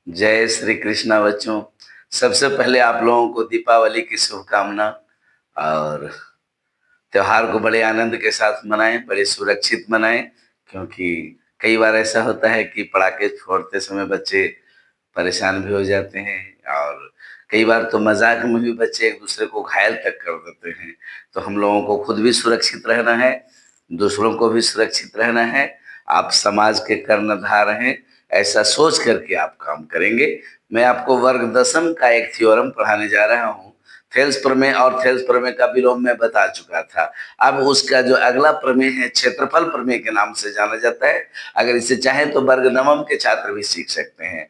जय श्री कृष्णा बच्चों। सबसे पहले आप लोगों को दीपावली की शुभकामना। और त्योहार को बड़े आनंद के साथ मनाएं, बड़े सुरक्षित मनाएं, क्योंकि कई बार ऐसा होता है कि पटाखे फोड़ते समय बच्चे परेशान भी हो जाते हैं। और कई बार तो मजाक में भी बच्चे एक दूसरे को घायल तक कर देते हैं। तो हम लोगों को खुद भी सुरक्षित रहना है, दूसरों को भी सुरक्षित रहना है। आप समाज के कर्णधार हैं, ऐसा सोच करके आप काम करेंगे। मैं आपको वर्ग दशम का एक थ्योरम पढ़ाने जा रहा हूँ। थेल्स प्रमेय और थेल्स प्रमेय का विलोम मैं बता चुका था। अब उसका जो अगला प्रमेय है क्षेत्रफल प्रमेय के नाम से जाना जाता है। अगर इसे चाहें तो वर्ग नवम के छात्र भी सीख सकते हैं,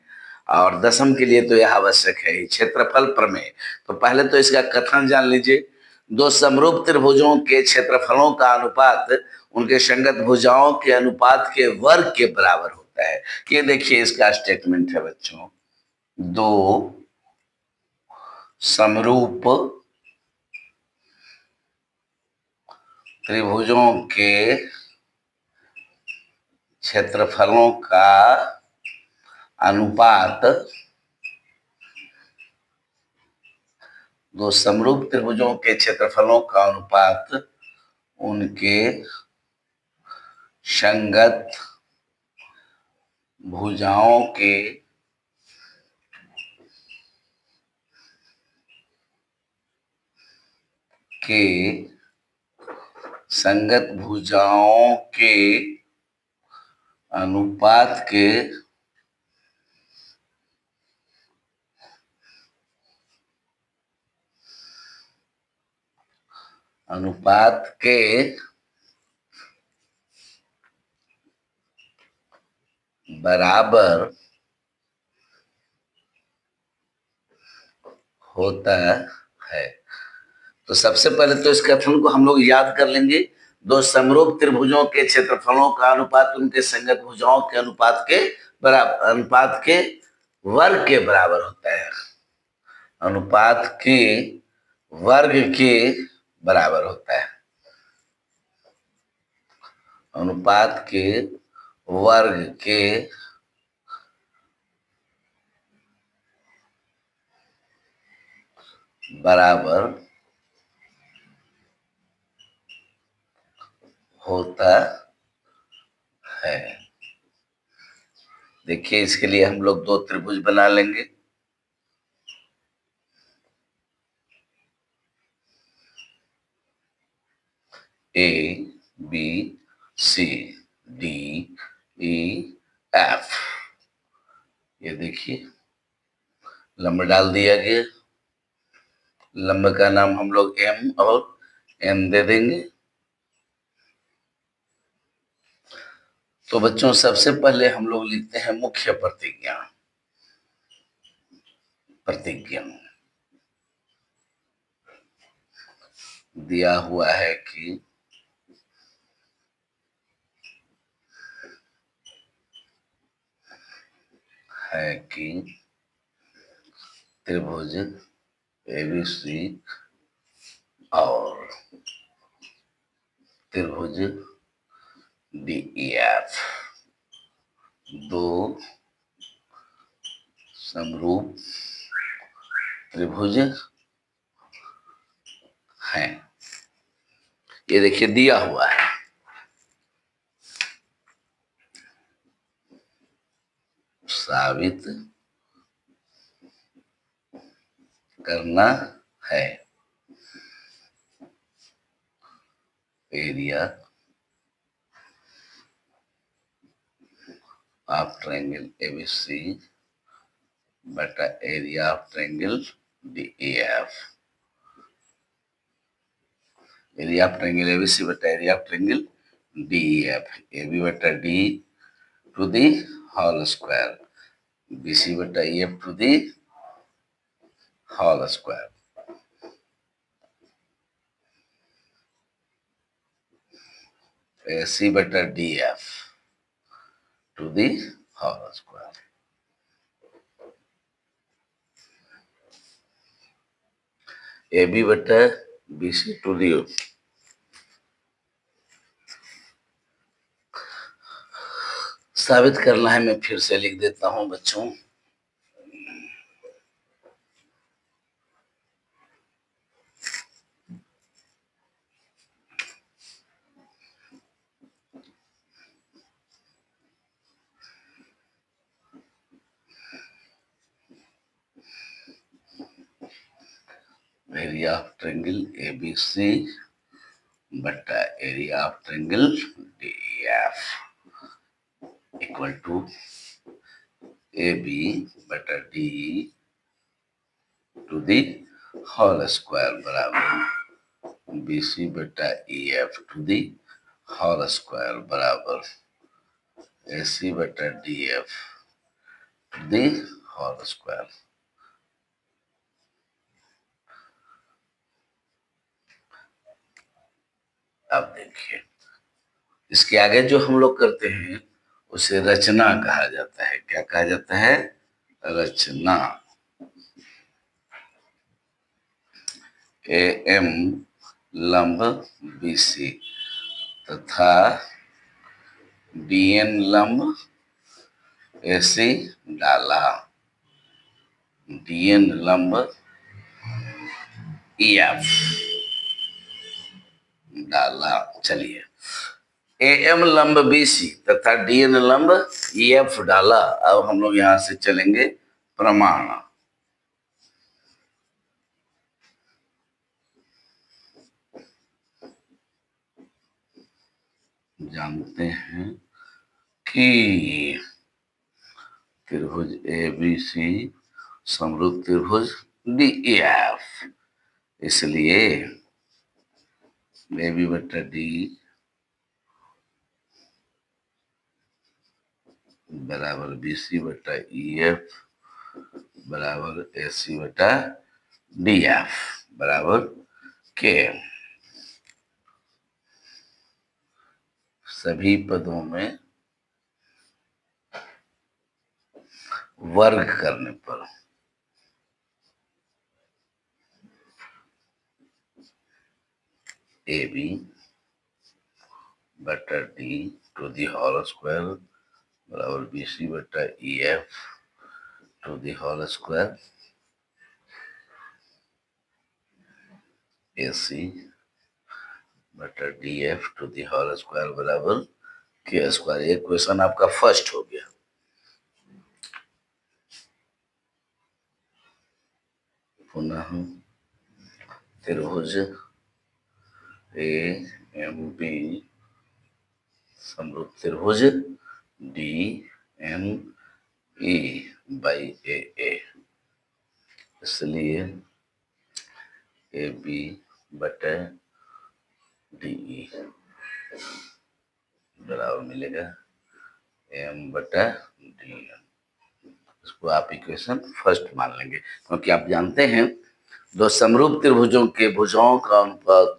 और दसम के लिए तो यह आवश्यक है ही, क्षेत्रफल प्रमेय। तो पहले तो इसका कथन जान लीजिए। दो समरूप त्रिभुजों के क्षेत्रफलों का अनुपात उनके संगत भुजाओं के अनुपात के वर्ग के बराबर होता है। ये देखिए इसका स्टेटमेंट है बच्चों। दो समरूप त्रिभुजों के क्षेत्रफलों का अनुपात, दो समरूप त्रिभुजों के क्षेत्रफलों का अनुपात उनके संगत भुजाओं के संगत भुजाओं के अनुपात के बराबर होता है। तो सबसे पहले तो इस कथन को हम लोग याद कर लेंगे। दो समरूप त्रिभुजों के क्षेत्रफलों का अनुपात उनके संगत भुजाओं के अनुपात के बराबर, अनुपात के वर्ग के बराबर होता है। अनुपात के वर्ग के बराबर होता है। अनुपात के वर्ग के बराबर होता है। देखिए इसके लिए हम लोग दो त्रिभुज बना लेंगे। A B C D E F. ये देखिए लंब डाल दिया गया। लंब का नाम हम लोग एम और एन दे देंगे। तो बच्चों सबसे पहले हम लोग लिखते हैं मुख्य प्रतिज्ञा। प्रतिज्ञा दिया हुआ है कि त्रिभुज एबीसी और त्रिभुज डीईएफ दो समरूप त्रिभुज हैं। ये देखिए दिया हुआ है। साबित करना है। एरिया ऑफ ट्रायंगल एबीसी बटा area of triangle DEF. Area of triangle ABC बटा area of triangle DEF. AB बटा D to the whole square, BC बटा EF to the whole square. AC बटा DF to the whole square. AB बटा BC to the. साबित करना है, मैं फिर से लिख देता हूं बच्चों। एरिया ऑफ ट्रायंगल ABC बटा area of triangle DEF equal to AB बटा DE to the whole square बराबर BC बटा EF to the whole square बराबर AC बटा DF to the whole square. अब देखिए, इसके आगे जो हम लोग करते हैं उसे रचना कहा जाता है। क्या कहा जाता है? रचना। AM लंब BC तथा DN लंब AC डाला, DN लंब EF डाला। चलिए, AM लंब BC तथा DN लंब EF डाला। अब हम लोग यहां से चलेंगे प्रमाण। जानते हैं कि त्रिभुज ABC समरूप त्रिभुज DEF, इसलिए AB बटा D बराबर BC बटा EF बराबर AC बटा DF बराबर K। सभी पदों में वर्ग करने पर AB बटा D to the whole square बराबर BC बटा EF to the whole square AC बटा DF to the whole square बराबर K स्क्वायर। ये क्वेश्चन आपका फर्स्ट हो गया। पुनः त्रिभुज AMB समरूप त्रिभुज DNE बाई AA, इसलिए AB बटा DE बराबर मिलेगा M बटा DN। इसको आप इक्वेशन फर्स्ट मान लेंगे, क्योंकि आप जानते हैं दो समरूप त्रिभुजों के भुजाओं का अनुपात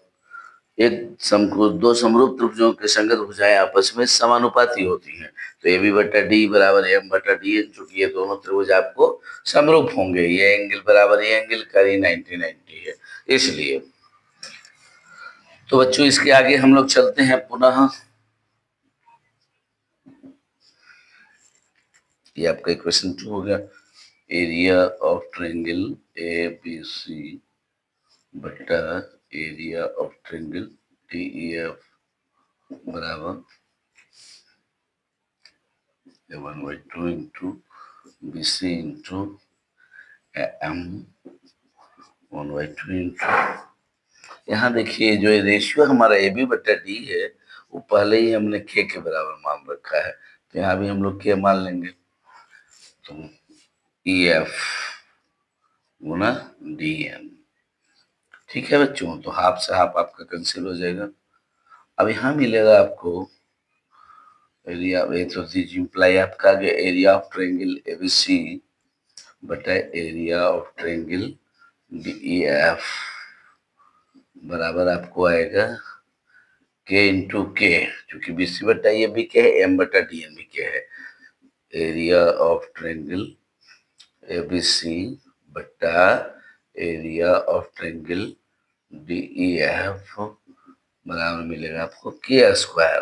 दो समरूप त्रिभुजों के संगत भुजाएं आपस में समानुपाती होती हैं। तो AB बटा D बराबर M बटा DN, चूंकि ये दोनों त्रिभुज आपको समरूप होंगे, ये एंगल बराबर ये एंगल करीब 90-90 है, इसलिए। तो बच्चों, इसके आगे हम लोग चलते हैं पुनः। ये आपका इक्वेशन 2 हो गया। एरिया ऑफ ट्रायंगल ABC बटा एरिया ऑफ ट्रायंगल DEF बराबर 1/2 into BC into M 1/2 into. यहाँ देखिए, जो रेशियो हमारा AB बटा D है वो पहले ही हमने K के बराबर मान रखा है, तो यहाँ भी हम लोग K मान लेंगे। तो EF गुना DN, ठीक है बच्चों। तो हाफ से हाफ आपका कैंसिल हो जाएगा। अब यहाँ मिलेगा आपको एरिया, तो इम्प्लाई आपका आ गया एरिया ऑफ ट्रायंगल ABC बटा एरिया ऑफ ट्रायंगल DEF बराबर आपको आएगा K इंटू K, क्योंकि BC बटा ये भी K है, M बटा DN भी K है। एरिया ऑफ ट्रायंगल ABC बटा एरिया ऑफ ट्रायंगल DEF बराबर मिलेगा आपको K स्क्वायर।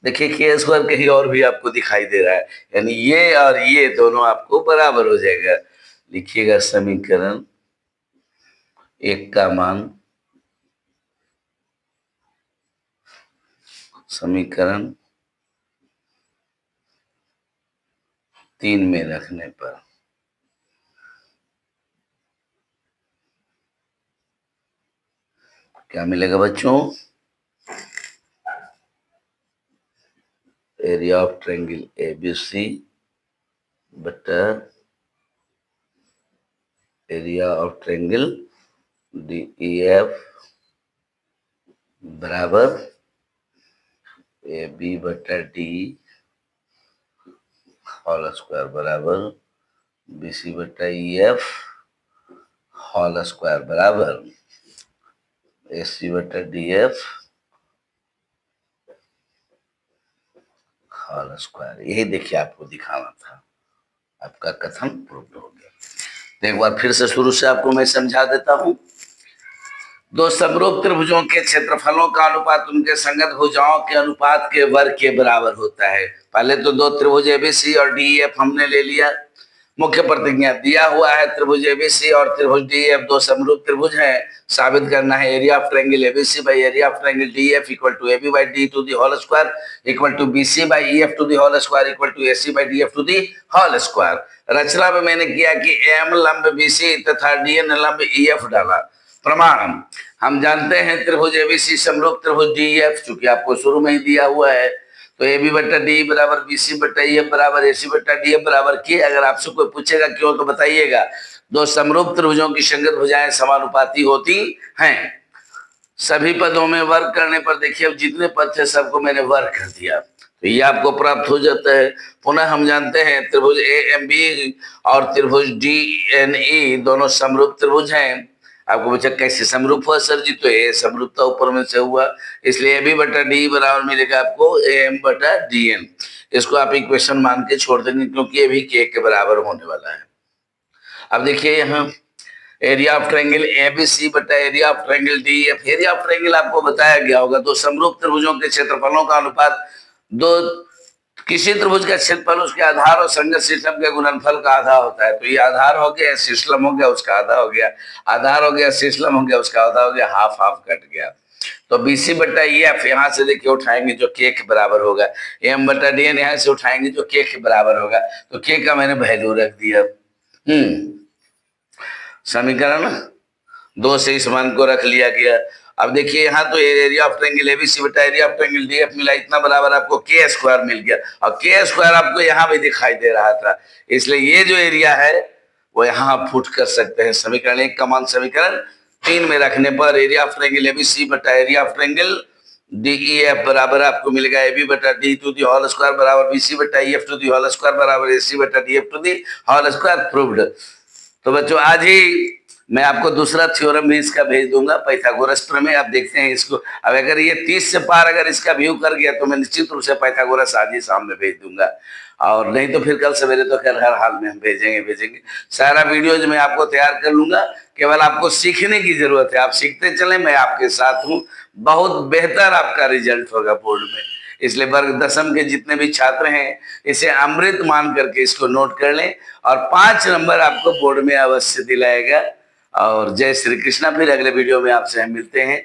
देखिए, K स्क्वायर कहीं और भी आपको दिखाई दे रहा है, यानी ये और ये दोनों आपको बराबर हो जाएगा। लिखिएगा समीकरण 1 का मान समीकरण 3 में रखने पर क्या मिलेगा बच्चों? एरिया ऑफ ट्रायंगल ABC बटा एरिया ऑफ ट्रायंगल DEF बराबर AB बटा D होल स्क्वायर बराबर BC बटा EF होल स्क्वायर बराबर AC बटा DF होल स्क्वायर। यही देखिए आपको दिखाना था, आपका कथन प्रूव हो गया। तो एक बार फिर से शुरू से आपको मैं समझा देता हूं। दो समरूप त्रिभुजों के क्षेत्रफलों का अनुपात उनके संगत भुजाओं के अनुपात के वर्ग के बराबर होता है। पहले तो दो त्रिभुज ABC और DEF हमने ले लिया। मुख्य प्रतिज्ञा दिया हुआ है त्रिभुज ABC और त्रिभुज DEF दो समरूप त्रिभुज हैं। साबित करना है area of triangle ABC by area of triangle DEF equal to AB by D to the whole square equal to BC by EF to the whole square equal to AC by DF to the whole square. रचना में मैंने किया कि M लंब BC तथा DN लंब EF डाला। प्रमाण हम जानते हैं त्रिभुज ABC समरूप त्रिभुज DEF, चूंकि आपको शुरू में ही दिया हुआ है, तो AB बटा D बराबर BC बटा EF बराबर AC बटा DF बराबर के। अगर आपसे कोई पूछेगा क्यों तो बताइएगा, दो समरूप त्रिभुजों की संगत भुजाएं समानुपाती होती हैं। सभी पदों में वर्ग करने पर देखिए अब जितने पद थे सबको मैंने वर्ग कर दिया, तो ये आपको प्राप्त हो जाता है। पुनः हम जानते हैं त्रिभुज AMB और त्रिभुज DNE दोनों समरूप त्रिभुज हैं। आपको पूछा कैसे समरूप हुआ सर जी, तो ए समरूपता ऊपर में से हुआ, इसलिए AB बटा D बराबर मिलेगा आपको AM बटा DN। इसको आप इक्वेशन मान के छोड़ देंगे क्योंकि ये भी K के बराबर होने वाला है। अब देखिए यहाँ एरिया ऑफ ट्रायंगल ABC बटा area of triangle DEF। Area of triangle आपको बताया गया होगा, दो समरूप त्रिभुजों के क्षेत्रफलों का अनुपात, दो किसी त्रिभुज का क्षेत्रफल उसके आधार और संगत सिस्टम के गुणनफल का आधा होता है। तो ये आधार हो गया, सिस्टम हो गया, उसका आधा हो गया, आधार हो गया, सिस्टम हो गया, उसका आधा हो गया, हाफ हाफ कट गया। तो BC बटा EF यहाँ से देखिए उठाएंगे जो K के बराबर होगा, M बटा DN यहाँ से उठाएंगे जो K के बराबर होगा, तो K का मैंने वैल्यू रख दिया। समीकरण 2 से इस मान को रख लिया गया। अब देखिए यहाँ तो एरिया ऑफ ट्रायंगल ABC बटा एरिया ऑफ ट्रायंगल DF मिला, इतना बराबर आपको K स्क्वायर मिल गया, और K स्क्वायर आपको यहाँ भी दिखाई दे रहा था, इसलिए ये जो एरिया है वो यहाँ पुट कर सकते हैं। समीकरण 1 का मान समीकरण 3 में रखने पर एरिया ऑफ ट्रायंगल ABC बटा एरिया ऑफ ट्रायंगल DEF बराबर आपको मिलेगा AB बटा D to the whole square बराबर BC बटा EF to the whole square बराबर AC बटा DF to the whole square proved. तो बच्चों आज ही मैं आपको दूसरा थ्योरम भी इसका भेज दूंगा, पाइथागोरस प्रमेय। आप देखते हैं इसको, अब अगर ये 30 से पार अगर इसका व्यू कर गया तो मैं निश्चित रूप से पाइथागोरस आज ही शाम में भेज दूंगा, और नहीं तो फिर कल सवेरे तो खैर हर हाल में हम भेजेंगे। सारा वीडियोज मैं आपको तैयार कर लूंगा, केवल आपको सीखने की जरूरत है। आप सीखते चले, मैं आपके साथ हूँ, बहुत बेहतर आपका रिजल्ट होगा बोर्ड में। इसलिए वर्ग दशम के जितने भी छात्र हैं इसे अमृत मान करके इसको नोट कर लें, और 5 नंबर आपको बोर्ड में अवश्य दिलाएगा। और जय श्री कृष्णा। फिर अगले वीडियो में आपसे हम मिलते हैं।